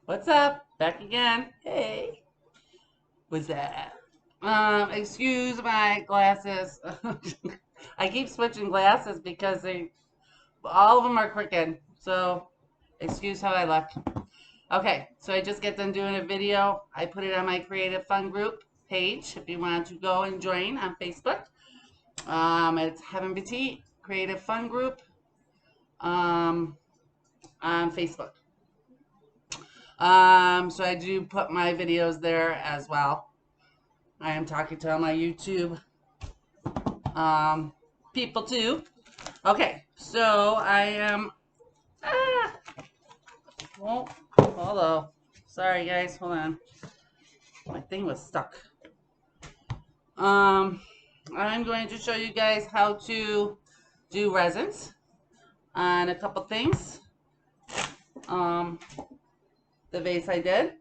What's up? Back again. Hey. What's that? Excuse my glasses. I keep switching glasses because all of them are crooked. So, excuse how I look. Okay, so I just get done doing a video. I put it on my Creative Fun Group page if you want to go and join on Facebook. It's Heaven Petite Creative Fun Group on Facebook. So I do put my videos there as well. I am talking to all my YouTube people too. Okay, so I am. Ah, well, hello. Sorry, guys. Hold on. My thing was stuck. I'm going to show you guys how to do resins on a couple things. Um, the vase I did,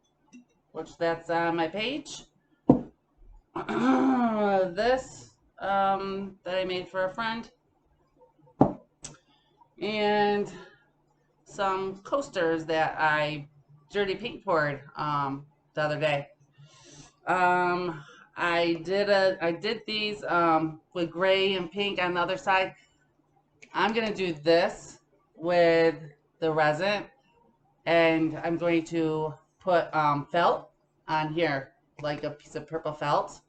which that's on my page. This that I made for a friend, and some coasters that I dirty paint poured the other day. I did these with gray and pink on the other side. I'm gonna do this with the resin, and I'm going to put felt on here, like a piece of purple felt,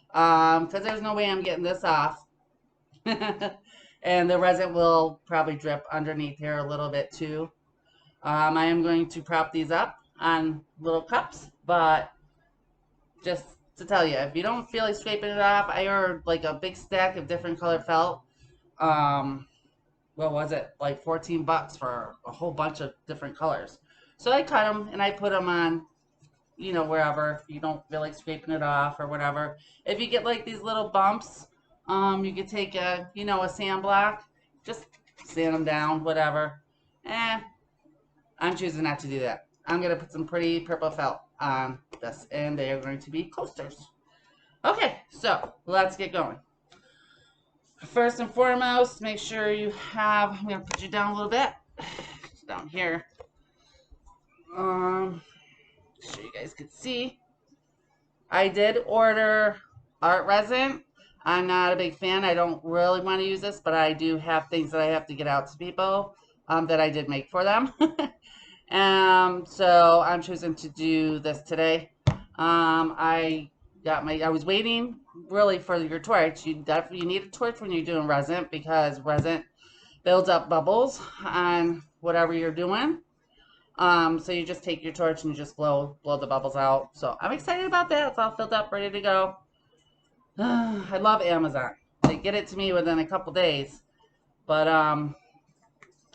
because there's no way I'm getting this off. And the resin will probably drip underneath here a little bit too. I am going to prop these up on little cups, but just to tell you, if you don't feel like scraping it off, I ordered like a big stack of different color felt. What was it? Like 14 bucks for a whole bunch of different colors. So I cut them and I put them on, wherever you don't feel like scraping it off or whatever. If you get like these little bumps, you could take a sand block, just sand them down, whatever. I'm choosing not to do that. I'm going to put some pretty purple felt on this, and they are going to be coasters. Okay, so let's get going. First and foremost, make sure you have, I'm going to put you down a little bit, down here, so you guys can see. I did order art resin. I'm not a big fan. I don't really want to use this, but I do have things that I have to get out to people that I did make for them. So I'm choosing to do this today. I was waiting really for your torch. You need a torch when you're doing resin, because resin builds up bubbles on whatever you're doing. So you just take your torch and you just blow the bubbles out. So I'm excited about that. It's all filled up, ready to go. I love Amazon. They get it to me within a couple days. But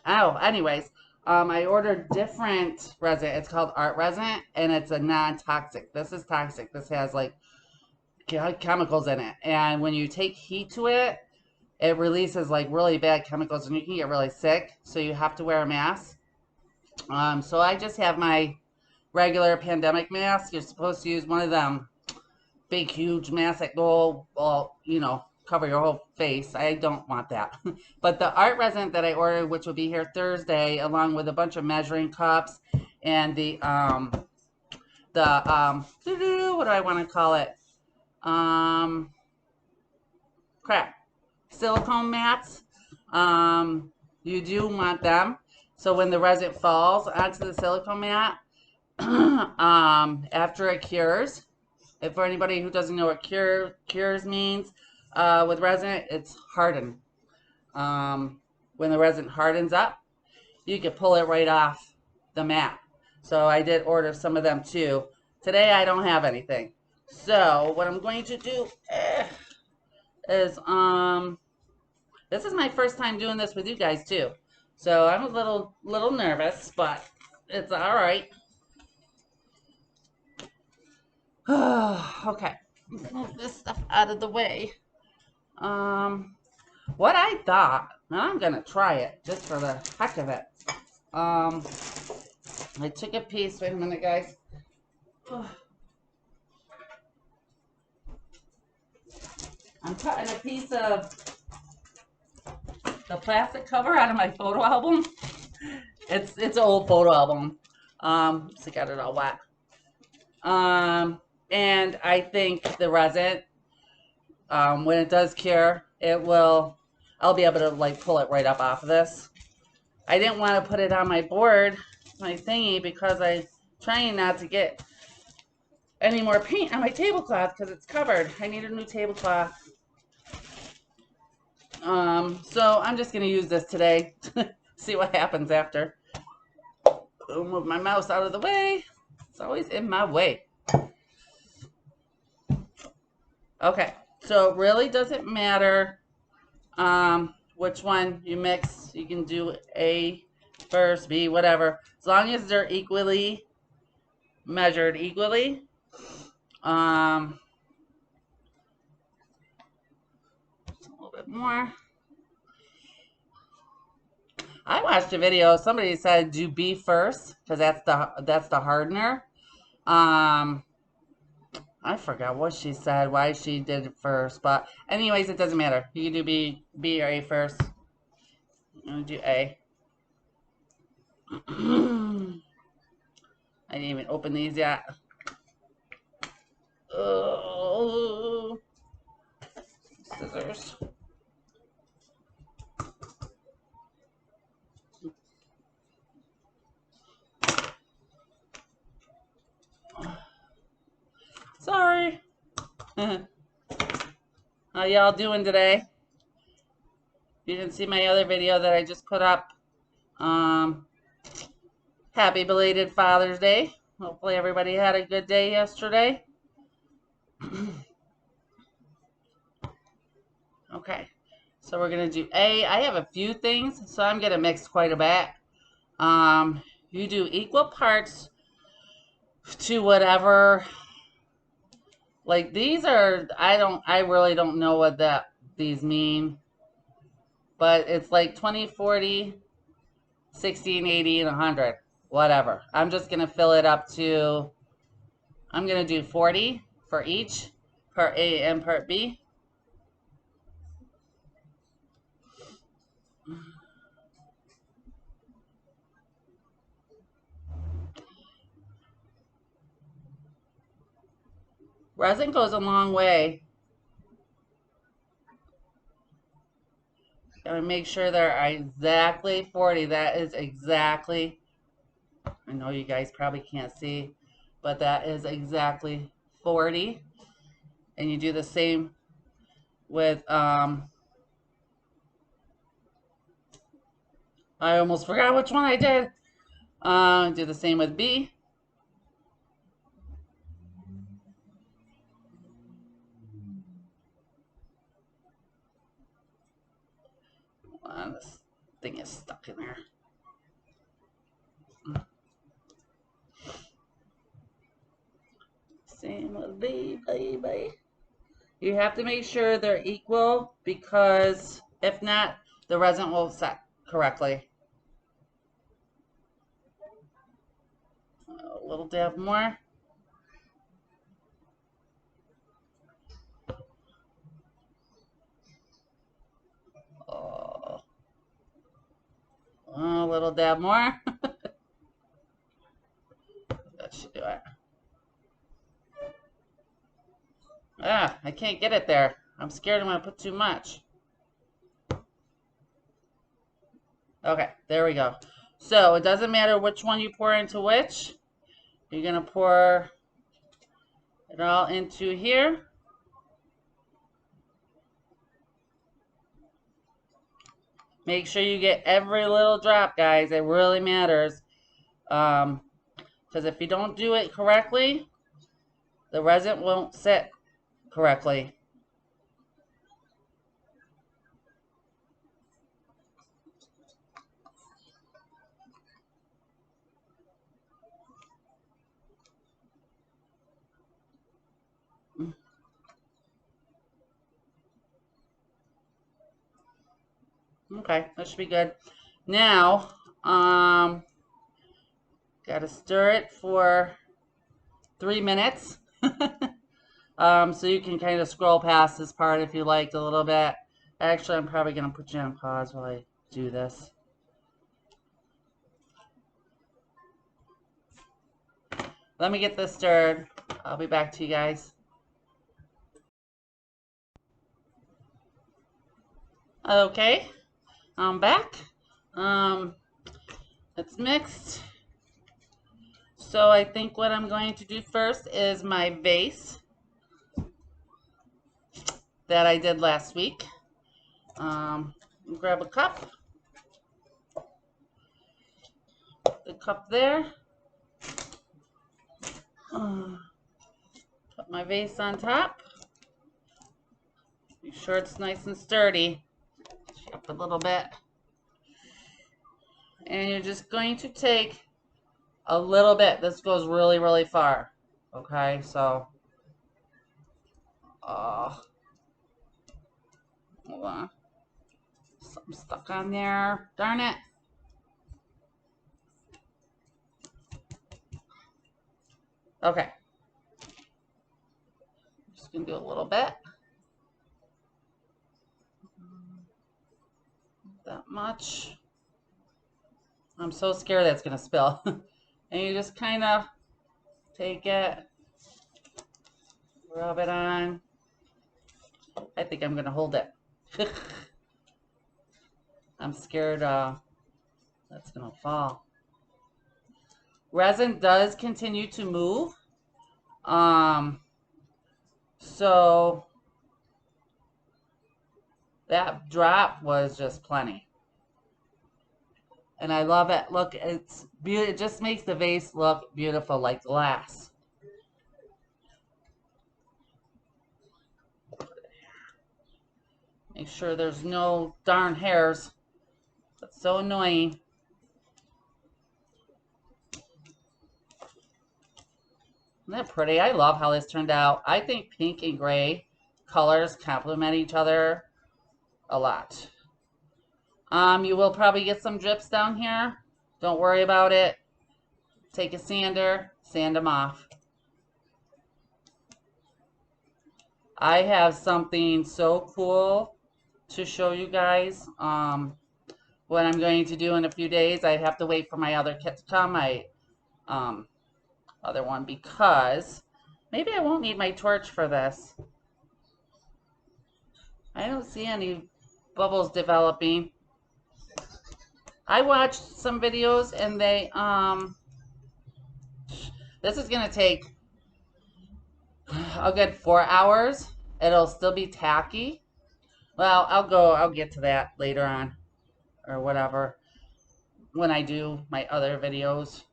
anyways, I ordered different resin. It's called art resin, and it's a non-toxic. This is toxic. This has like chemicals in it, and when you take heat to it, it releases like really bad chemicals, and you can get really sick. So you have to wear a mask. So I just have my regular pandemic mask. You're supposed to use one of them big, huge masks that go all, cover your whole face. I don't want that. But the art resin that I ordered, which will be here Thursday, along with a bunch of measuring cups and the what do I want to call it? Crap. Silicone mats. You do want them. So when the resin falls onto the silicone mat, after it cures, if for anybody who doesn't know what cures means, with resin, it's hardened. When the resin hardens up, you can pull it right off the mat. So I did order some of them too. Today I don't have anything. So what I'm going to do is, this is my first time doing this with you guys too. So I'm a little nervous, but it's all right. Okay, let's move this stuff out of the way. What I thought, and I'm gonna try it just for the heck of it. I took a piece. Wait a minute, guys. I'm cutting a piece of the plastic cover out of my photo album. It's an old photo album. So I got it all wet. And I think the resin, when it does cure, I'll be able to like pull it right up off of this. I didn't want to put it on my board, my thingy, because I'm trying not to get any more paint on my tablecloth because it's covered. I need a new tablecloth. So I'm just going to use this today. See what happens after. I'll move my mouse out of the way. It's always in my way. Okay, so it really doesn't matter which one you mix. You can do A first, B, whatever. As long as they're equally measured equally. A little bit more. I watched a video. Somebody said do B first because that's the hardener. I forgot what she said, why she did it first, but anyways, it doesn't matter. You can do B or A first. I'm gonna do A. I didn't even open these yet. Oh, scissors. Sorry. How y'all doing today? You didn't see my other video that I just put up. Happy belated Father's Day. Hopefully everybody had a good day yesterday. Okay, so we're gonna do A. I have a few things, so I'm gonna mix quite a bit. You do equal parts to whatever. Like these are, I really don't know what these mean, but it's like 20, 40, 60, and 80, and 100, whatever. I'm just gonna fill it up to. I'm gonna do 40 for each, part A and part B. Resin goes a long way. Gotta make sure they're exactly 40. That is exactly, I know you guys probably can't see, but that is exactly 40. And you do the same with, I almost forgot which one I did. Do the same with B. This thing is stuck in there. Same with B, baby. You have to make sure they're equal because if not, the resin won't set correctly. A little dab more. Oh, a little dab more. That should do it. Ah, I can't get it there. I'm scared I'm going to put too much. Okay, there we go. So it doesn't matter which one you pour into which. You're going to pour it all into here. Make sure you get every little drop, guys. It really matters. Because if you don't do it correctly, the resin won't sit correctly. Okay, that should be good. Now, gotta stir it for 3 minutes. So you can kind of scroll past this part if you liked a little bit. Actually, I'm probably gonna put you on pause while I do this. Let me get this stirred. I'll be back to you guys. Okay, I'm back. It's mixed. So I think what I'm going to do first is my base that I did last week. Grab a cup. The cup there. Put my vase on top. Be sure it's nice and sturdy. Shape a little bit. And you're just going to take a little bit. This goes really, really far. Okay, so hold on. Something stuck on there. Darn it. Okay. Just gonna do a little bit. That much. I'm so scared that's gonna spill. And you just kind of take it, rub it on. I think I'm gonna hold it. I'm scared that's gonna fall. Resin does continue to move. So that drop was just plenty. And I love it. Look, it's beautiful. It just makes the vase look beautiful, like glass. Make sure there's no darn hairs. That's so annoying. Isn't that pretty? I love how this turned out. I think pink and gray colors complement each other a lot. You will probably get some drips down here. Don't worry about it. Take a sander, sand them off. I have something so cool to show you guys. What I'm going to do in a few days. I have to wait for my other kit to come. My other one, because maybe I won't need my torch for this. I don't see any bubbles developing. I watched some videos and they this is gonna take a good 4 hours. It'll still be tacky. Well, I'll get to that later on or whatever when I do my other videos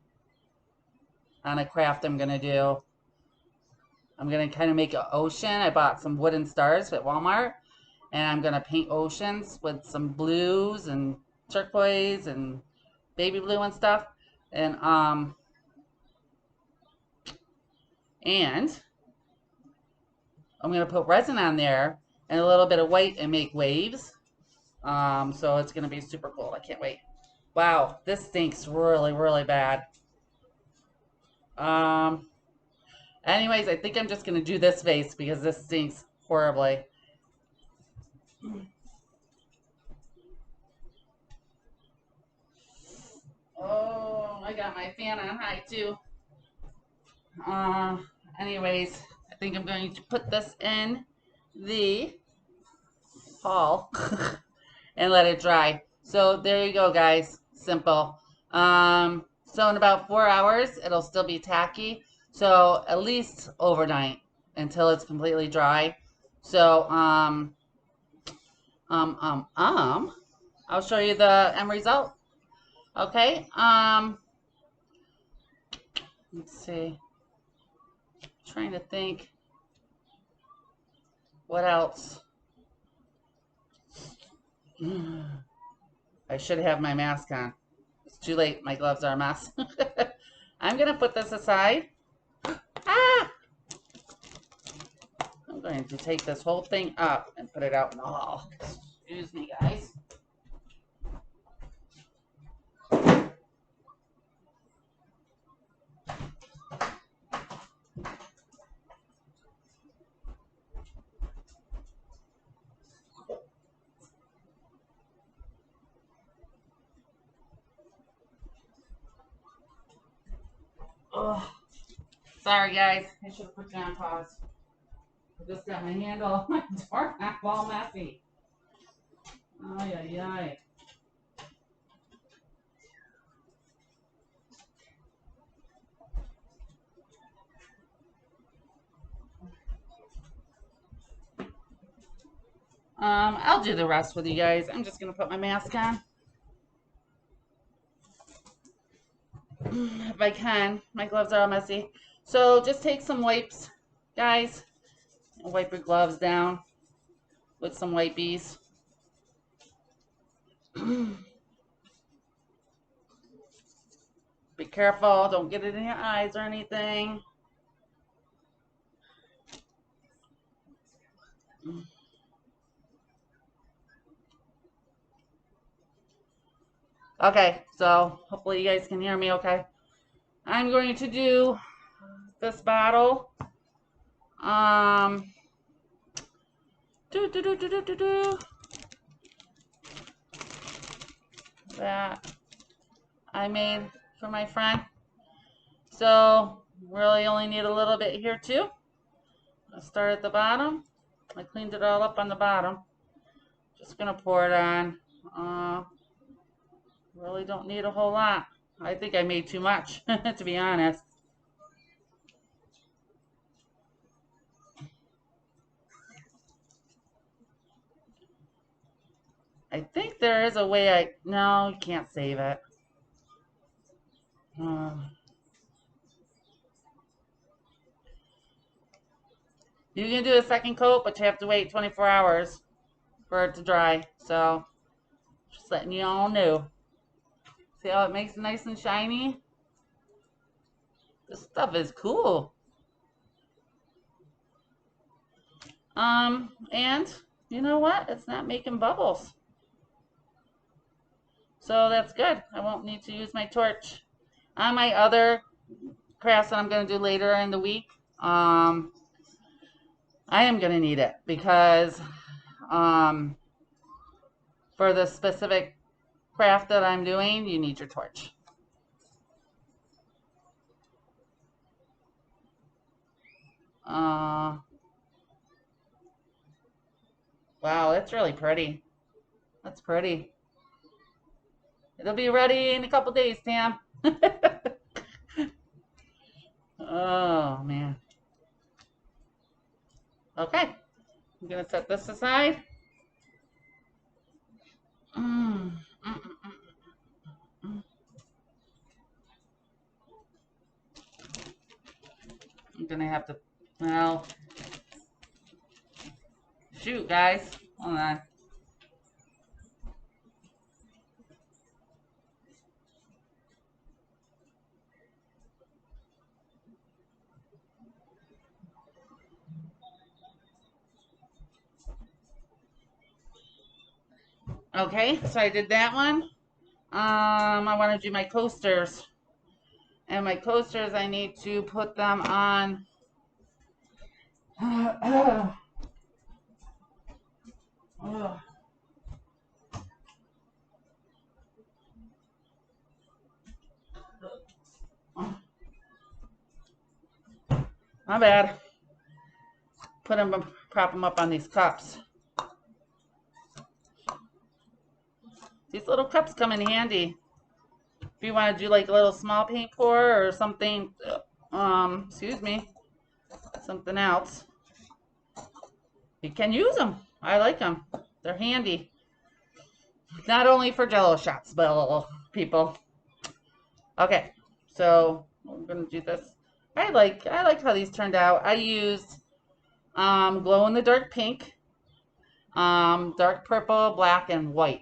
on a craft I'm gonna do. I'm gonna kind of make an ocean. I bought some wooden stars at Walmart, and I'm gonna paint oceans with some blues and turquoise and baby blue and stuff. And I'm gonna put resin on there and a little bit of white and make waves. So it's gonna be super cool. I can't wait. Wow, this stinks really, really bad. Anyways, I think I'm just gonna do this vase because this stinks horribly. Oh, I got my fan on high too. Anyways, I think I'm going to put this in the hall and let it dry. So there you go, guys. Simple. So in about 4 hours, it'll still be tacky. So at least overnight until it's completely dry. So I'll show you the end result. Okay. Let's see. I'm trying to think. What else? I should have my mask on. It's too late. My gloves are a mess. I'm going to put this aside. Ah! I'm going to take this whole thing up and put it out in the hall. Excuse me, guys. Oh. Sorry, guys. I should have put you on pause. I just got my handle on my doorknob all messy. Ay, ay, ay. I'll do the rest with you guys. I'm just gonna put my mask on. If I can. My gloves are all messy. So just take some wipes, guys, and wipe your gloves down with some wipies. Be careful, don't get it in your eyes or anything. Okay, so hopefully you guys can hear me okay. I'm going to do this bottle. That I made for my friend. So really only need a little bit here too. I'll start at the bottom. I cleaned it all up on the bottom. Just gonna pour it on. Really don't need a whole lot. I think I made too much, to be honest. I think there is a way no, you can't save it. You can do a second coat, but you have to wait 24 hours for it to dry. So, just letting you all know. See how it makes it nice and shiny? This stuff is cool. And you know what? It's not making bubbles. So that's good. I won't need to use my torch. On my other crafts that I'm going to do later in the week, I am going to need it because for the specific craft that I'm doing, you need your torch. Wow, that's really pretty. That's pretty. It'll be ready in a couple days, Tam. Oh, man. Okay. I'm going to set this aside. I'm going to have to, well, shoot, guys. Hold on. Okay, so I did that one. I want to do my coasters. And my coasters, I need to put them on. My bad. Prop them up on these cups. These little cups come in handy. If you want to do like a little small paint pour or something, excuse me, something else, you can use them. I like them. They're handy. Not only for Jello shots, but people. Okay, so I'm gonna do this. I like how these turned out. I used glow in the dark pink, dark purple, black, and white.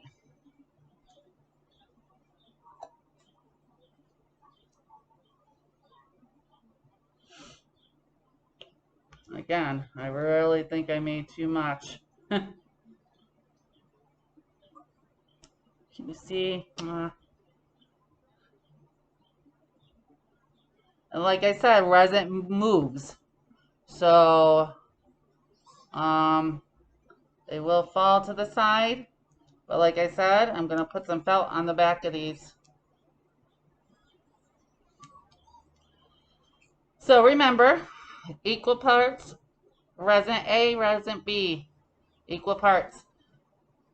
Again, I really think I made too much. Can you see? And like I said, resin moves. So, they will fall to the side. But like I said, I'm going to put some felt on the back of these. So remember, equal parts resin A, resin B, equal parts.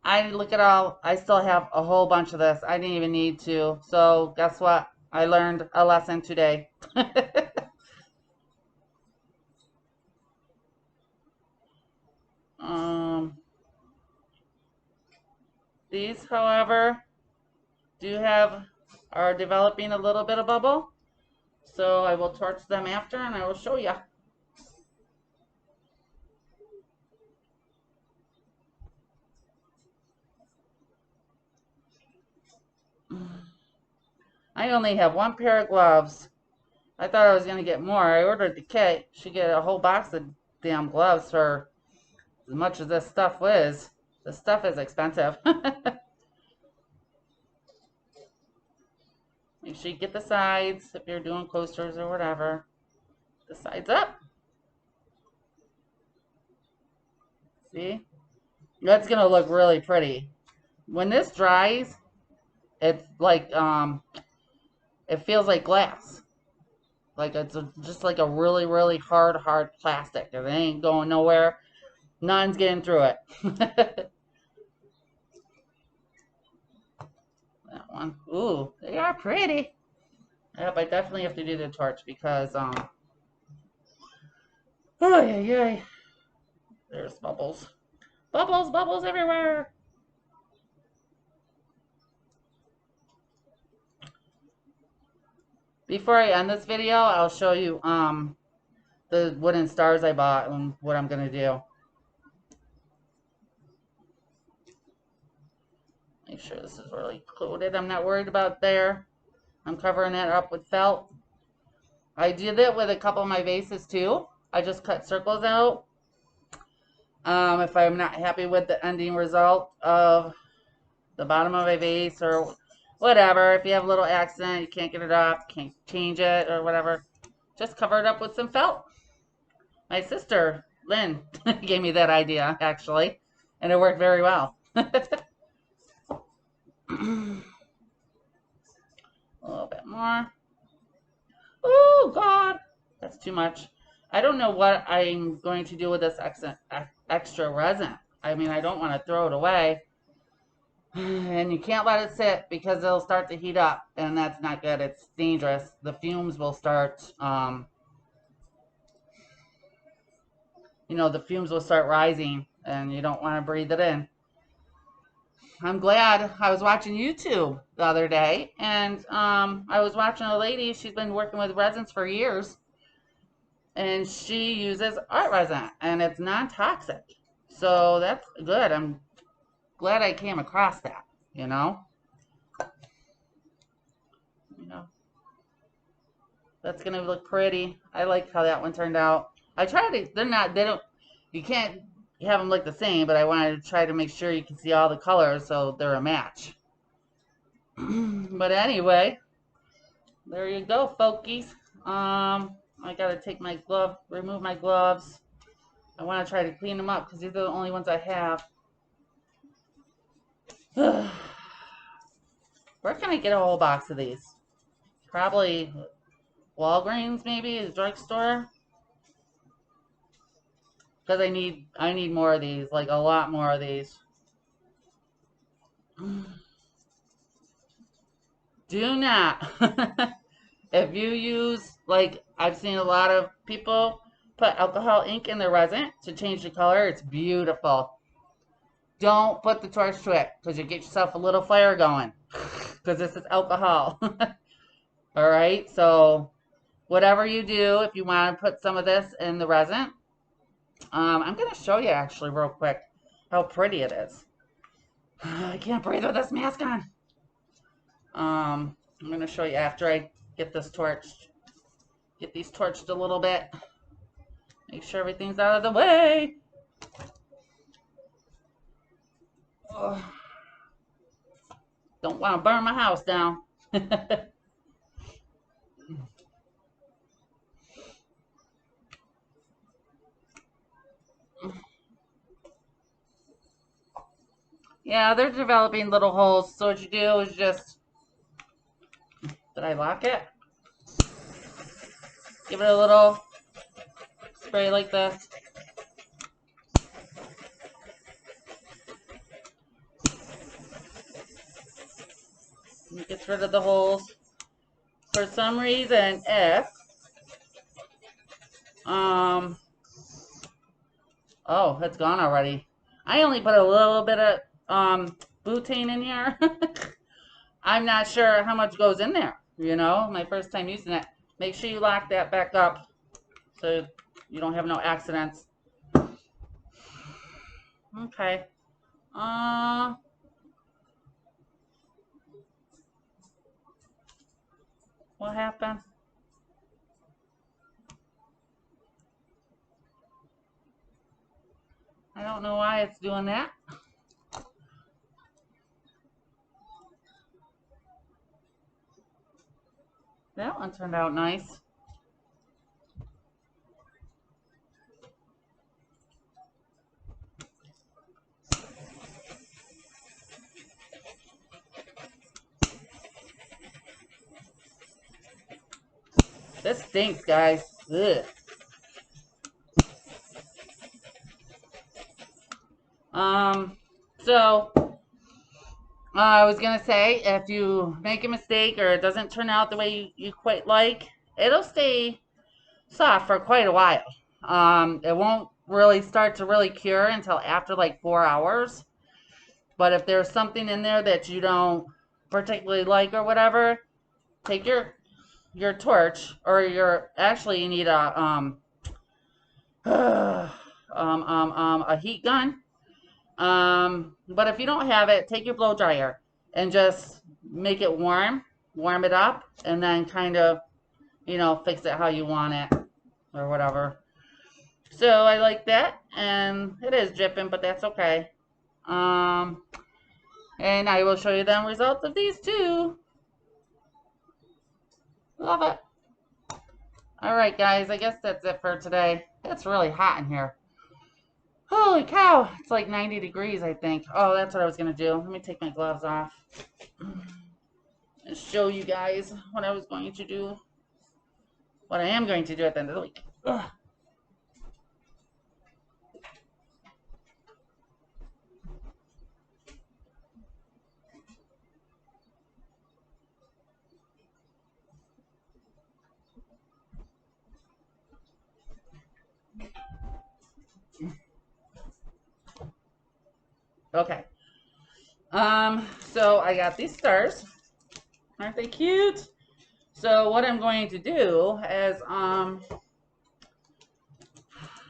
I look at all, I still have a whole bunch of this. I didn't even need to. So guess what? I learned a lesson today. um, these, however, are developing a little bit of bubble. So I will torch them after and I will show you. I only have one pair of gloves. I thought I was going to get more. I ordered the kit. She get a whole box of damn gloves for as much as this stuff is. This stuff is expensive. Make sure you get the sides if you're doing coasters or whatever. The sides up. See? That's going to look really pretty. When this dries, it's like, it feels like glass. Like it's just like a really, really hard plastic. If it ain't going nowhere, none's getting through it. That one. Ooh, they are pretty. Yep, I definitely have to do the torch because, oh, yeah, yeah. There's bubbles. Bubbles, bubbles everywhere. Before I end this video, I'll show you, the wooden stars I bought and what I'm going to do. Make sure this is really coated. I'm not worried about there. I'm covering that up with felt. I did it with a couple of my vases too. I just cut circles out. If I'm not happy with the ending result of the bottom of a vase or whatever, if you have a little accident, you can't get it off, can't change it or whatever, just cover it up with some felt. My sister, Lynn, gave me that idea, actually, and it worked very well. A little bit more. Oh, God. That's too much. I don't know what I'm going to do with this extra resin. I mean, I don't want to throw it away. And you can't let it sit because it'll start to heat up, and that's not good. It's dangerous. The fumes will start, the fumes will start rising, and you don't want to breathe it in. I'm glad I was watching YouTube the other day, and I was watching a lady. She's been working with resins for years, and she uses art resin, and it's non-toxic. So that's good. I'm glad I came across that, you know. That's gonna look pretty. I like how that one turned out. I tried to, you can't have them look the same, but I wanted to try to make sure you can see all the colors so they're a match. But anyway, there you go, folkies. I gotta take my remove my gloves. I want to try to clean them up because these are the only ones I have. Where can I get a whole box of these? Probably Walgreens, maybe, a drugstore. Because I need more of these, like a lot more of these. Do not. If you use, like, I've seen a lot of people put alcohol ink in their resin to change the color. It's beautiful. Don't put the torch to it because you get yourself a little fire going because this is alcohol. All right, so whatever you do, if you want to put some of this in the resin, I'm going to show you actually real quick how pretty it is. I can't breathe with this mask on. I'm going to show you after I get this torched. Get these torched a little bit. Make sure everything's out of the way. Oh. Don't want to burn my house down. Yeah, they're developing little holes. So what you do is just... Did I lock it? Give it a little spray like this. It gets rid of the holes. For some reason, oh, it's gone already. I only put a little bit of butane in here. I'm not sure how much goes in there. You know, my first time using it. Make sure you lock that back up so you don't have no accidents. Okay. What happened? I don't know why it's doing that. That one turned out nice. This stinks, guys. Ugh. So I was gonna say, if you make a mistake or it doesn't turn out the way you quite like, it'll stay soft for quite a while. It won't really start to really cure until after like 4 hours. But if there's something in there that you don't particularly like or whatever, take your torch, or actually you need a heat gun. But if you don't have it, take your blow dryer and just make it warm it up, and then kind of, you know, fix it how you want it or whatever. So I like that, and it is dripping, but that's okay. And I will show you the results of these too. Love it. All right, guys, I guess that's it for today. It's really hot in here. Holy cow, it's like 90 degrees, I think. Oh, that's what I was going to do. Let me take my gloves off and show you guys what I was going to do. What I am going to do at the end of the week. Ugh. Okay. So I got these stars. Aren't they cute? So what I'm going to do is, I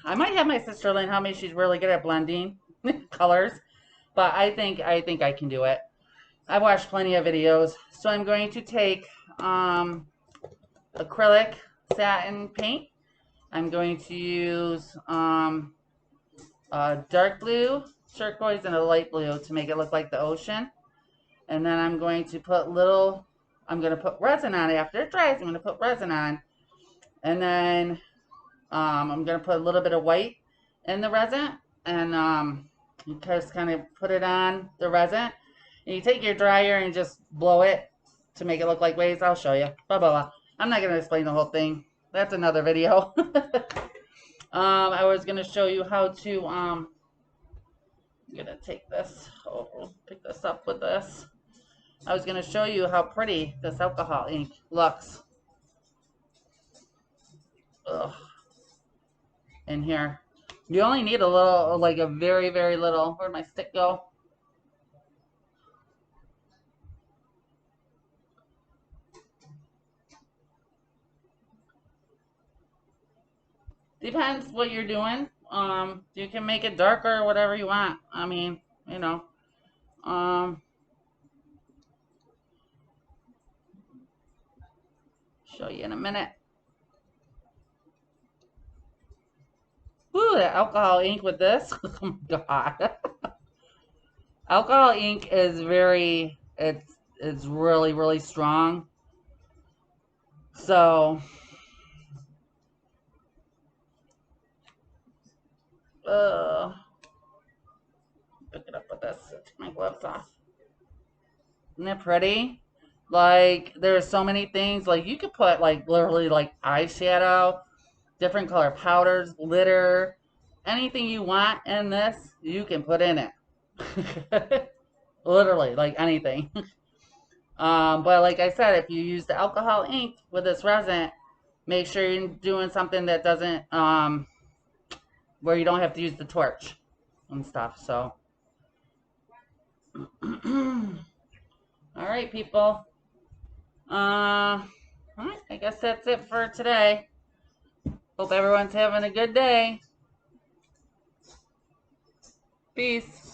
might have my sister Lynn help me. She's really good at blending colors, but I think I can do it. I've watched plenty of videos. So I'm going to take acrylic satin paint. I'm going to use a dark blue, turquoise, and a light blue to make it look like the ocean. And then I'm going to put resin on it after it dries. I'm going to put resin on. And then I'm going to put a little bit of white in the resin. And you just kind of put it on the resin. And you take your dryer and just blow it to make it look like waves. I'll show you. Blah, blah, blah. I'm not going to explain the whole thing. That's another video. I was going to show you how to, I'm going to take this, pick this up with this. I was going to show you how pretty this alcohol ink looks. Ugh. In here. You only need a little, like a very, very little. Where'd my stick go? Depends what you're doing. You can make it darker or whatever you want. I mean, you know. Show you in a minute. Ooh, that alcohol ink with this. Oh my god. Alcohol ink is it's really, really strong. So, pick it up with this. Take my gloves off. Isn't that pretty? Like, there's so many things. Like, you could put, like, literally, like, eyeshadow, different color powders, glitter, anything you want in this, you can put in it. Literally, like anything. But like I said, if you use the alcohol ink with this resin, make sure you're doing something that doesn't, where you don't have to use the torch and stuff. So, all right, people. All right, I guess that's it for today. Hope everyone's having a good day. Peace.